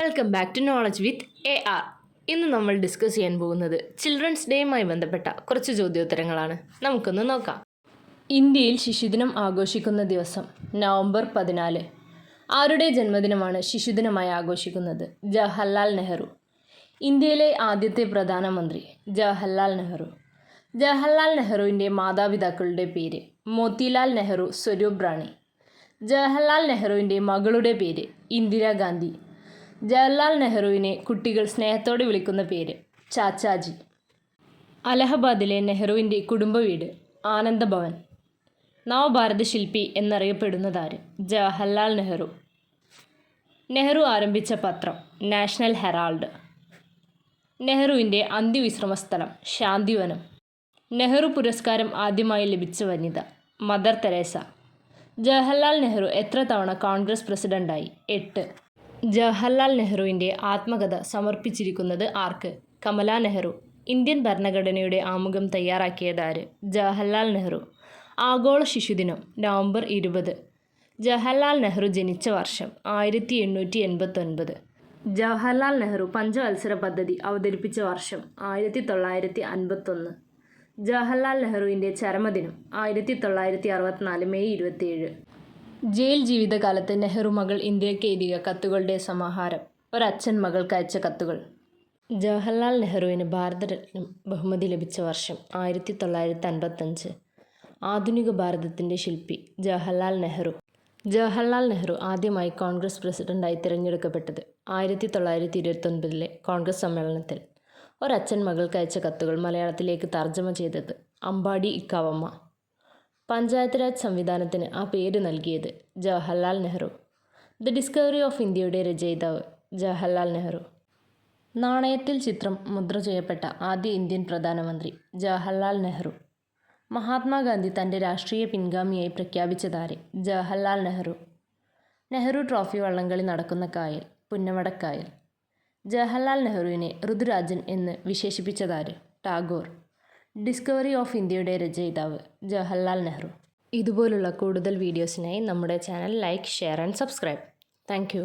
Welcome back to knowledge with AR. ഇന്ന് നമ്മൾ discuss ചെയ്യാൻ പോകുന്നത് ചിൽഡ്രൻസ് ഡേയുമായി ബന്ധപ്പെട്ട കുറച്ച് ചോദ്യോത്തരങ്ങളാണ്. നമുക്കൊന്ന് നോക്കാം. ഇന്ത്യയിൽ ശിശുദിനം ആഘോഷിക്കുന്ന ദിവസം നവംബർ 14. ആരുടെ ജന്മദിനമാണ് ശിശുദിനമായി ആഘോഷിക്കുന്നത്? ജവഹർലാൽ നെഹ്റു. ഇന്ത്യയിലെ ആദ്യത്തെ പ്രധാനമന്ത്രി ജവഹർലാൽ നെഹ്റു. ജവഹർലാൽ നെഹ്റുവിൻ്റെ മാതാപിതാക്കളുടെ പേര് മോത്തിലാൽ നെഹ്റു, സ്വരൂപ് റാണി. ജവഹർലാൽ നെഹ്റുവിൻ്റെ മകളുടെ പേര് ഇന്ദിരാഗാന്ധി. ജവഹർലാൽ നെഹ്റുവിനെ കുട്ടികൾ സ്നേഹത്തോടെ വിളിക്കുന്ന പേര് ചാച്ചാജി. അലഹബാദിലെ നെഹ്റുവിൻ്റെ കുടുംബ വീട് ആനന്ദഭവൻ. നവഭാരത ശില്പി എന്നറിയപ്പെടുന്നതാര്? ജവഹർലാൽ നെഹ്റു. നെഹ്റു ആരംഭിച്ച പത്രം നാഷണൽ ഹെറാൾഡ്. നെഹ്റുവിൻ്റെ അന്ത്യവിശ്രമ സ്ഥലം ശാന്തിവനം. നെഹ്റു പുരസ്കാരം ആദ്യമായി ലഭിച്ച വനിത മദർ തെരേസ. ജവഹർലാൽ നെഹ്റു എത്ര തവണ കോൺഗ്രസ് പ്രസിഡന്റായി? 8. ജവഹർലാൽ നെഹ്റുവിൻ്റെ ആത്മകഥ സമർപ്പിച്ചിരിക്കുന്നത് ആർക്ക്? കമല നെഹ്റു. ഇന്ത്യൻ ഭരണഘടനയുടെ ആമുഖം തയ്യാറാക്കിയതാര്? ജവഹർലാൽ നെഹ്റു. ആഗോള ശിശുദിനം നവംബർ 20. ജവഹർലാൽ നെഹ്റു ജനിച്ച വർഷം 1889. ജവഹർലാൽ നെഹ്റു പഞ്ചവത്സര പദ്ധതി അവതരിപ്പിച്ച വർഷം 1951. ജവഹർലാൽ നെഹ്റുവിൻ്റെ ചരമദിനം 1964 മെയ് 27. ജയിൽ ജീവിതകാലത്ത് നെഹ്റു മകൾ ഇന്ദിരയ്ക്ക് എഴുതിയ കത്തുകളുടെ സമാഹാരം. ഒരച്ഛൻ മകൾക്ക് അയച്ച കത്തുകൾ. ജവഹർലാൽ നെഹ്റുവിന് ഭാരതരത്നം ബഹുമതി ലഭിച്ച വർഷം 1955. ആധുനിക ഭാരതത്തിൻ്റെ ശില്പി ജവഹർലാൽ നെഹ്റു. ജവഹർലാൽ നെഹ്റു ആദ്യമായി കോൺഗ്രസ് പ്രസിഡന്റായി തിരഞ്ഞെടുക്കപ്പെട്ടത് 1929 കോൺഗ്രസ് സമ്മേളനത്തിൽ. ഒരച്ഛൻ മകൾക്ക് അയച്ച കത്തുകൾ മലയാളത്തിലേക്ക് തർജ്ജമ ചെയ്തത് അമ്പാടി ഇക്കാവമ്മ. പഞ്ചായത്ത് രാജ് സംവിധാനത്തിന് ആ പേര് നൽകിയത് Jawaharlal Nehru. The discovery of ഇന്ത്യയുടെ രചയിതാവ് ജവഹർലാൽ നെഹ്റു. നാണയത്തിൽ ചിത്രം മുദ്ര ചെയ്യപ്പെട്ട ആദ്യ ഇന്ത്യൻ പ്രധാനമന്ത്രി ജവഹർലാൽ നെഹ്റു. മഹാത്മാഗാന്ധി തൻ്റെ രാഷ്ട്രീയ പിൻഗാമിയായി പ്രഖ്യാപിച്ചതാര്? ജവഹർലാൽ നെഹ്റു. നെഹ്റു ട്രോഫി വള്ളംകളി നടക്കുന്ന കായൽ പുന്നമടക്കായൽ. ജവഹർലാൽ നെഹ്റുവിനെ ഋതുരാജൻ എന്ന് വിശേഷിപ്പിച്ചതാര്? ടാഗോർ. ഡിസ്കവറി ഓഫ് ഇന്ത്യയുടെ രചയിതാവ് ജവഹർലാൽ നെഹ്റു. ഇതുപോലുള്ള കൂടുതൽ വീഡിയോസിനായി നമ്മുടെ channel like, share and subscribe. Thank